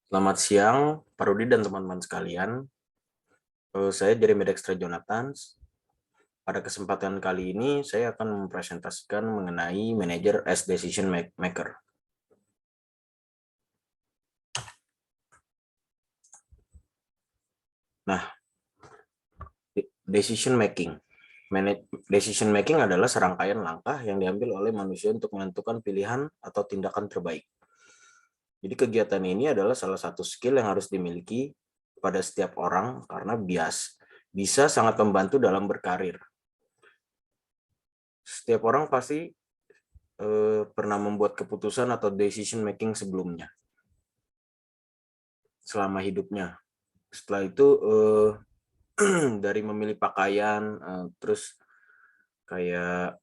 Selamat siang, Pak Rudi dan teman-teman sekalian. Saya Jeremy Dexter Jonathan. Pada kesempatan kali ini, saya akan mempresentasikan mengenai manager as decision maker. Nah, decision making. Decision making adalah serangkaian langkah yang diambil oleh manusia untuk menentukan pilihan atau tindakan terbaik. Jadi kegiatan ini adalah salah satu skill yang harus dimiliki pada setiap orang karena bisa sangat membantu dalam berkarir. Setiap orang pasti pernah membuat keputusan atau decision making sebelumnya selama hidupnya. Setelah itu dari memilih pakaian, terus kayak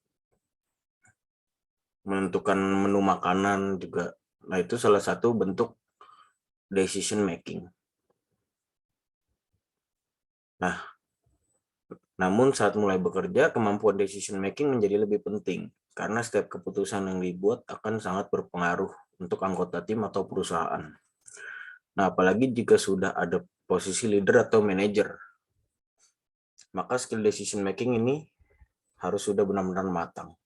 menentukan menu makanan juga. Nah, itu salah satu bentuk decision making. Nah, namun saat mulai bekerja, kemampuan decision making menjadi lebih penting karena setiap keputusan yang dibuat akan sangat berpengaruh untuk anggota tim atau perusahaan. Nah, apalagi jika sudah ada posisi leader atau manager, maka skill decision making ini harus sudah benar-benar matang.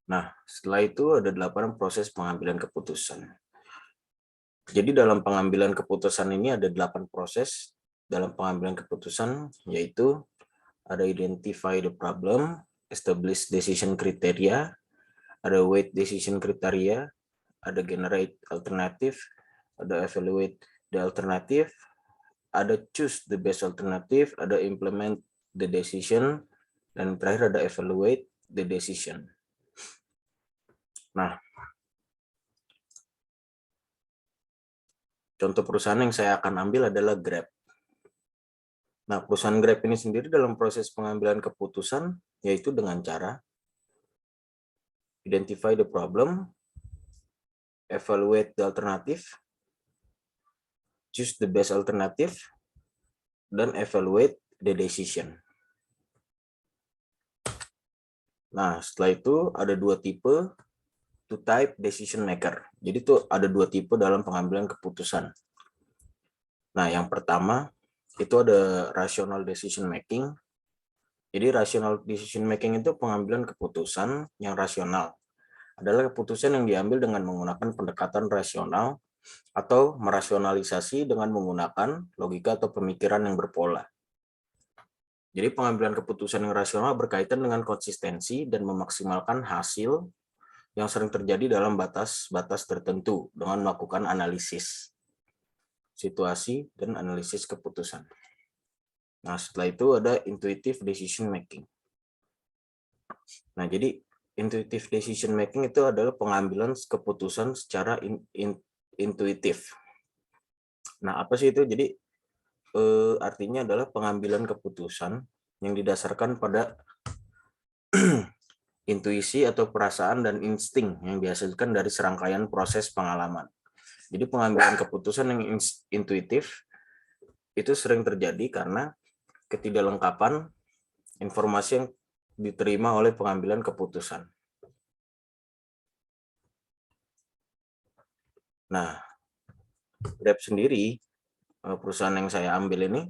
Nah, setelah itu ada 8 proses pengambilan keputusan. Jadi dalam pengambilan keputusan ini ada 8 proses dalam pengambilan keputusan, yaitu ada identify the problem, establish decision criteria, ada weight decision criteria, ada generate alternative, ada evaluate the alternative, ada choose the best alternative, ada implement the decision, dan terakhir ada evaluate the decision. Nah, contoh perusahaan yang saya akan ambil adalah Grab. Nah, perusahaan Grab ini sendiri dalam proses pengambilan keputusan, yaitu dengan cara identify the problem, evaluate the alternative, choose the best alternative, dan evaluate the decision. Nah, setelah itu ada 2 tipe, two type decision maker. Jadi itu ada 2 tipe dalam pengambilan keputusan. Nah, yang pertama itu ada rational decision making. Jadi rational decision making itu pengambilan keputusan yang rasional. Adalah keputusan yang diambil dengan menggunakan pendekatan rasional atau merasionalisasi dengan menggunakan logika atau pemikiran yang berpola. Jadi pengambilan keputusan yang rasional berkaitan dengan konsistensi dan memaksimalkan hasil yang sering terjadi dalam batas-batas tertentu dengan melakukan analisis situasi dan analisis keputusan. Nah, setelah itu ada intuitive decision making. Nah, jadi intuitive decision making itu adalah pengambilan keputusan secara intuitif. Nah, apa sih itu? Jadi artinya adalah pengambilan keputusan yang didasarkan pada intuisi atau perasaan dan insting yang dihasilkan dari serangkaian proses pengalaman. Jadi pengambilan keputusan yang intuitif itu sering terjadi karena ketidaklengkapan informasi yang diterima oleh pengambilan keputusan. Nah, Grab sendiri, perusahaan yang saya ambil ini,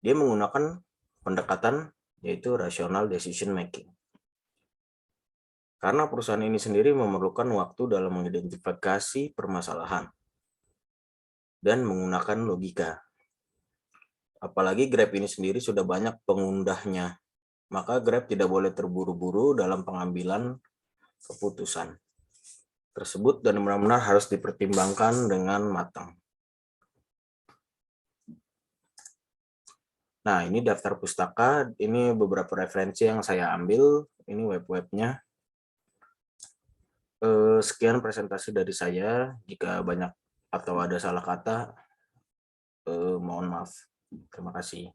dia menggunakan pendekatan yaitu rational decision making. Karena perusahaan ini sendiri memerlukan waktu dalam mengidentifikasi permasalahan dan menggunakan logika. Apalagi Grab ini sendiri sudah banyak pengundahnya, maka Grab tidak boleh terburu-buru dalam pengambilan keputusan tersebut dan benar-benar harus dipertimbangkan dengan matang. Nah, ini daftar pustaka, ini beberapa referensi yang saya ambil, ini web-webnya. Sekian presentasi dari saya, jika banyak atau ada salah kata, mohon maaf. Terima kasih.